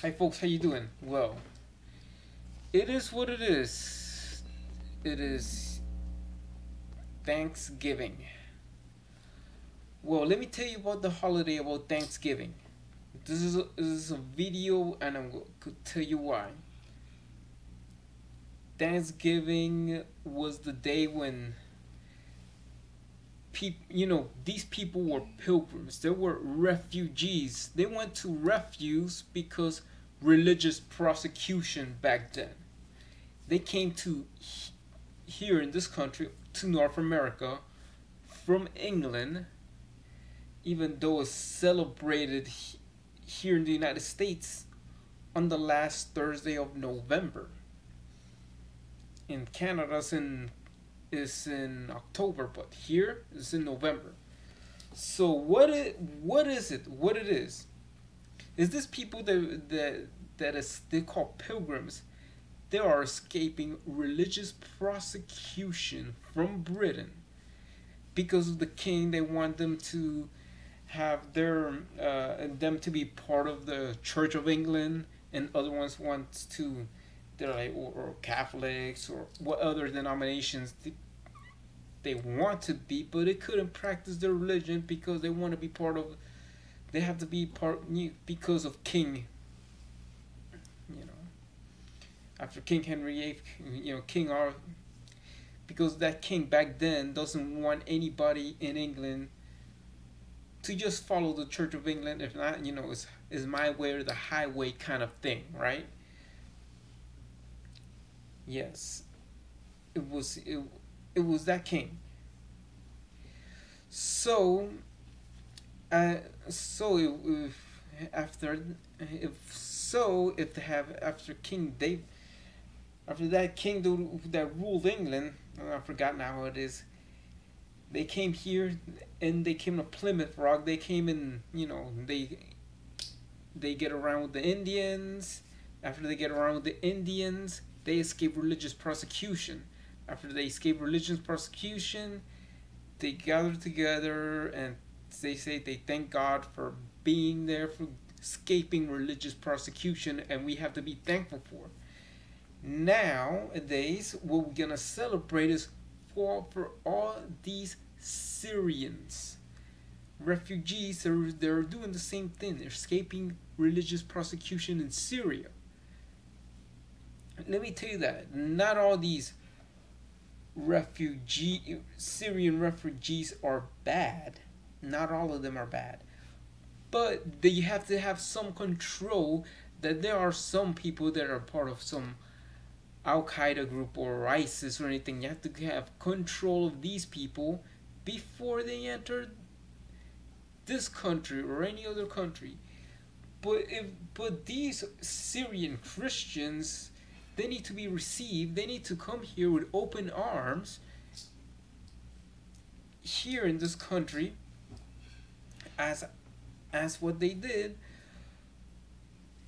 Hi folks, how you doing? Well, it is what it is. It is Thanksgiving. Well, let me tell you about the holiday about Thanksgiving. This is a video, and I'm going to tell you why. Thanksgiving was the day when these people were pilgrims. They were refugees. They went to refuge because religious persecution back then. They came to here in this country to North America from England, even though it's celebrated here in the United States on the last Thursday of November. In Canada, it's in October, but here it's in November. So what is it? What it is this people that is they call pilgrims. They are escaping religious prosecution from Britain because of the king. They want them to have them to be part of the Church of England, and other ones want to, they're like, or Catholics or what other denominations they want to be, but they couldn't practice their religion because they want to be part of. They have to be part because of King. You know, after King Henry VIII, King Arthur, because that king back then doesn't want anybody in England to just follow the Church of England. If not, it's my way or the highway kind of thing, right? Yes, it was that king. So, so after if they have after King David, after that king that ruled England, I forgot now how it is. They came here, and they came to Plymouth Rock. They came in, they get around with the Indians. After they get around with the Indians, they escape religious persecution. After they escape religious persecution, they gather together and they say they thank God for being there, for escaping religious persecution, and we have to be thankful for. Nowadays, what we're gonna celebrate is for all these Syrians, refugees. They're doing the same thing. They're escaping religious persecution in Syria. Let me tell you that not all these Syrian refugees are bad. Not all of them are bad, but they have to have some control. That there are some people that are part of some Al Qaeda group or ISIS or anything. You have to have control of these people before they enter this country or any other country. But these Syrian Christians, they need to be received. They need to come here with open arms here in this country, as what they did.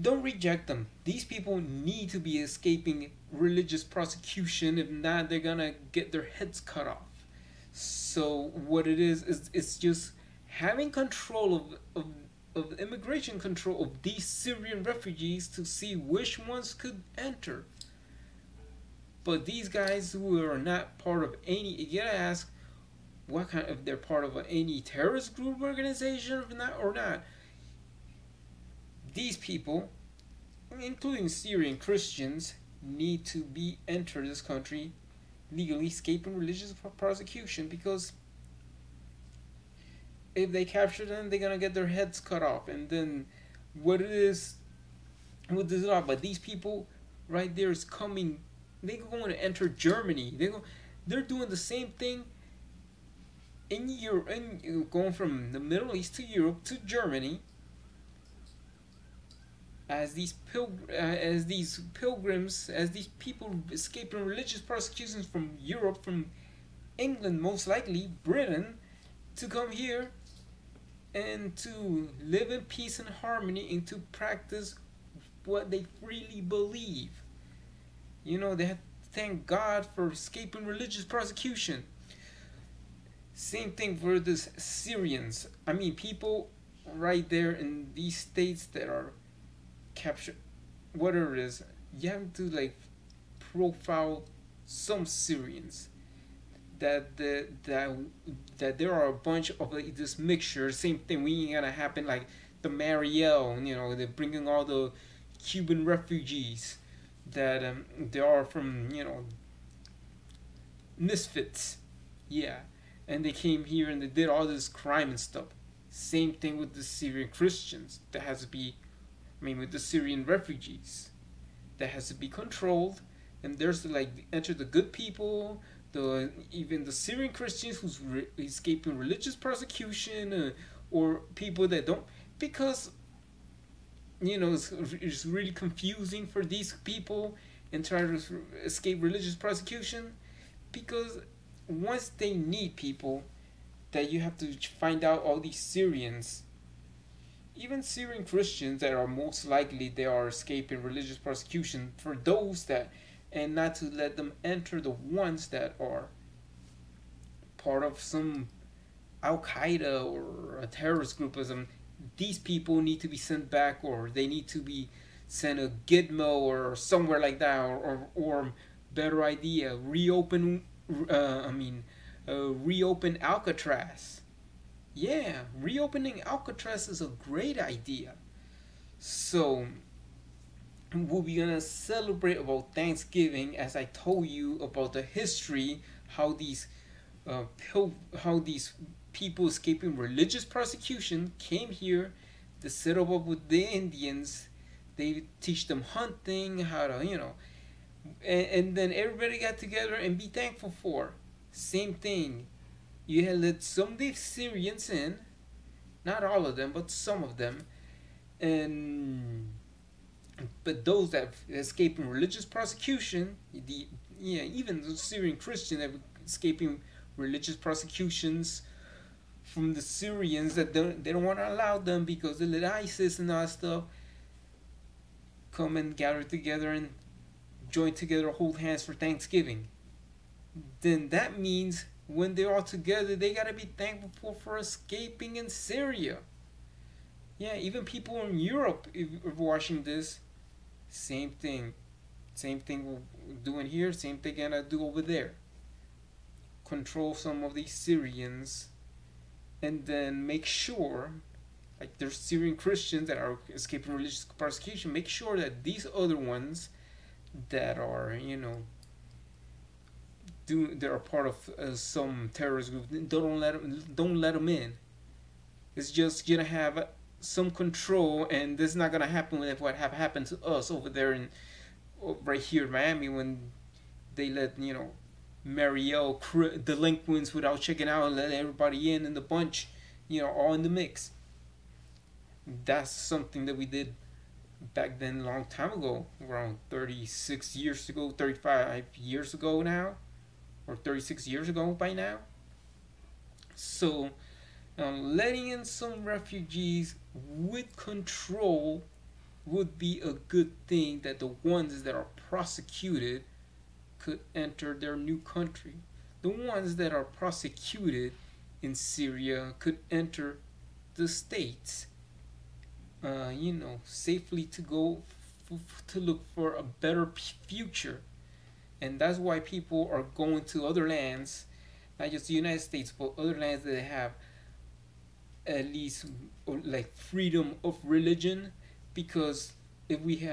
Don't reject them. These people need to be escaping religious prosecution. If not, they're gonna get their heads cut off. So what it is it's just having control of immigration control of these Syrian refugees to see which ones could enter. But these guys who are not part of any, you gotta ask what kind, if they're part of any terrorist group organization or not. These people, including Syrian Christians, need to be enter this country legally, escaping religious persecution, because if they capture them, they're gonna get their heads cut off. And then what it is, what is it all? But these people right there is coming. They're going to enter Germany. They're doing the same thing in Europe, going from the Middle East to Europe to Germany. As these pilgrims, as these people escaping religious persecutions from Europe, from England, most likely Britain, to come here and to live in peace and harmony and to practice what they freely believe. They have to thank God for escaping religious persecution. Same thing for the Syrians. I mean, people right there in these states that are capture whatever it is. You have to like profile some Syrians that there are a bunch of like, this mixture. Same thing. We ain't gonna happen like the Mariel. They're bringing all the Cuban refugees that they are from misfits. Yeah, and they came here and they did all this crime and stuff. Same thing with the Syrian Christians. That has to be, with the Syrian refugees, that has to be controlled. And there's like enter the good people, even the Syrian Christians who's escaping religious persecution, or people that don't, because it's really confusing for these people and try to escape religious persecution, because once they need people, that you have to find out all these Syrians, even Syrian Christians that are most likely they are escaping religious persecution, for those that, and not to let them enter the ones that are part of some Al Qaeda or a terrorist groupism. These people need to be sent back, or they need to be sent a Gitmo or somewhere like that, or better idea, reopen Alcatraz. Yeah, reopening Alcatraz is a great idea. So we'll be gonna celebrate about Thanksgiving, as I told you about the history, how these people escaping religious persecution came here to set up with the Indians. They teach them hunting, how to and then everybody got together and be thankful for. Same thing. You had let some of the Syrians in, not all of them, but some of them, but those that escaping religious persecution, even the Syrian Christians that escaping religious persecutions from the Syrians, that they don't want to allow them because they let ISIS and all that stuff come and gather together and join together, hold hands for Thanksgiving. Then that means when they're all together, they gotta be thankful for escaping in Syria. Yeah, even people in Europe, if you're watching this, same thing. Same thing we're doing here, same thing gonna do over there. Control some of these Syrians, and then make sure, like there's Syrian Christians that are escaping religious persecution, make sure that these other ones that are, they're a part of some terrorist group, don't let them in. It's just gonna have some control, and this is not gonna happen with what have happened to us over there in right here in Miami, when they let Mariel delinquents without checking out and let everybody in the bunch, all in the mix. That's something that we did back then, a long time ago, around 36 years ago, 35 years ago now, or 36 years ago by now. So letting in some refugees with control would be a good thing, that the ones that are prosecuted could enter their new country. The ones that are prosecuted in Syria could enter the States, safely to go to look for a better future. And that's why people are going to other lands, not just the United States, but other lands that have at least like freedom of religion. Because if we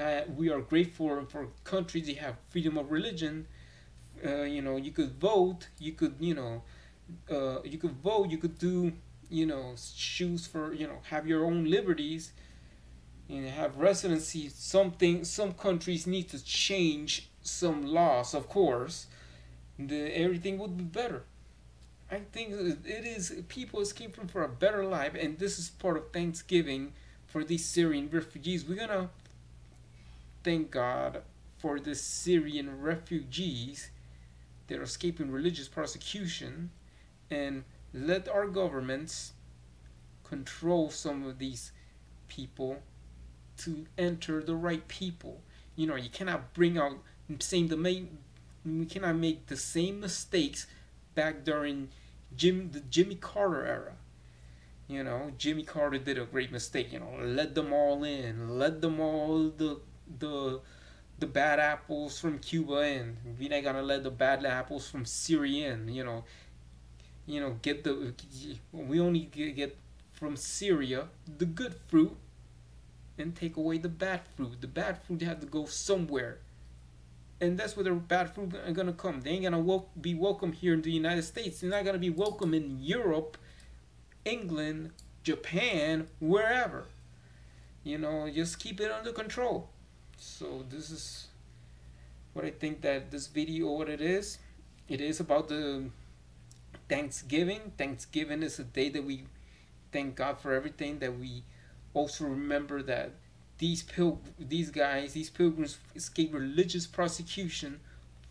are grateful for countries that have freedom of religion. You could vote, you could vote, you could do, choose for, have your own liberties, have residency. Some countries need to change some laws, of course. Everything would be better. I think it is, people escaping for a better life, and this is part of Thanksgiving for these Syrian refugees. We're gonna thank God for the Syrian refugees that are escaping religious persecution, and let our governments control some of these people to enter the right people. You cannot bring out we cannot make the same mistakes back during the Jimmy Carter era. You know, Jimmy Carter did a great mistake. You know, let them all in, let them all the the bad apples from Cuba in. We're not gonna let the bad apples from Syria in. Get the we only get from Syria the good fruit and take away the bad fruit. The bad fruit had to go somewhere, and that's where the bad fruit are gonna come. They ain't gonna be welcome here in the United States. They're not gonna be welcome in Europe, England, Japan, wherever. Just keep it under control. So this is what I think that this video, what it is. It is about the Thanksgiving. Thanksgiving is a day that we thank God for everything. That we also remember that these guys, these pilgrims, escaped religious prosecution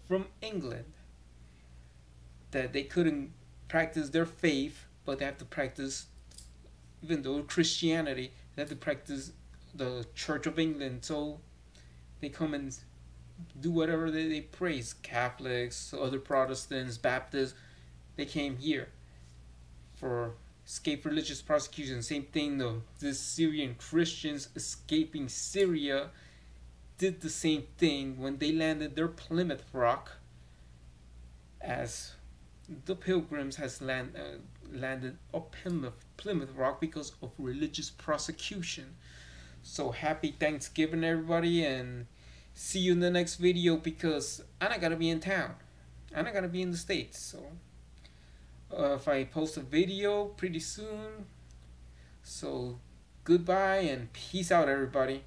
from England. That they couldn't practice their faith, but they have to practice, even though Christianity, they have to practice the Church of England. So they come and do whatever they praise. Catholics, other Protestants, Baptists, they came here for escape religious prosecution. Same thing though. The Syrian Christians escaping Syria did the same thing when they landed their Plymouth Rock, as the pilgrims has landed up Plymouth Rock because of religious prosecution. So happy Thanksgiving, everybody, and see you in the next video, because I'm not gonna be in town. I'm not gonna be in the States. So if I post a video pretty soon. So goodbye and peace out, everybody.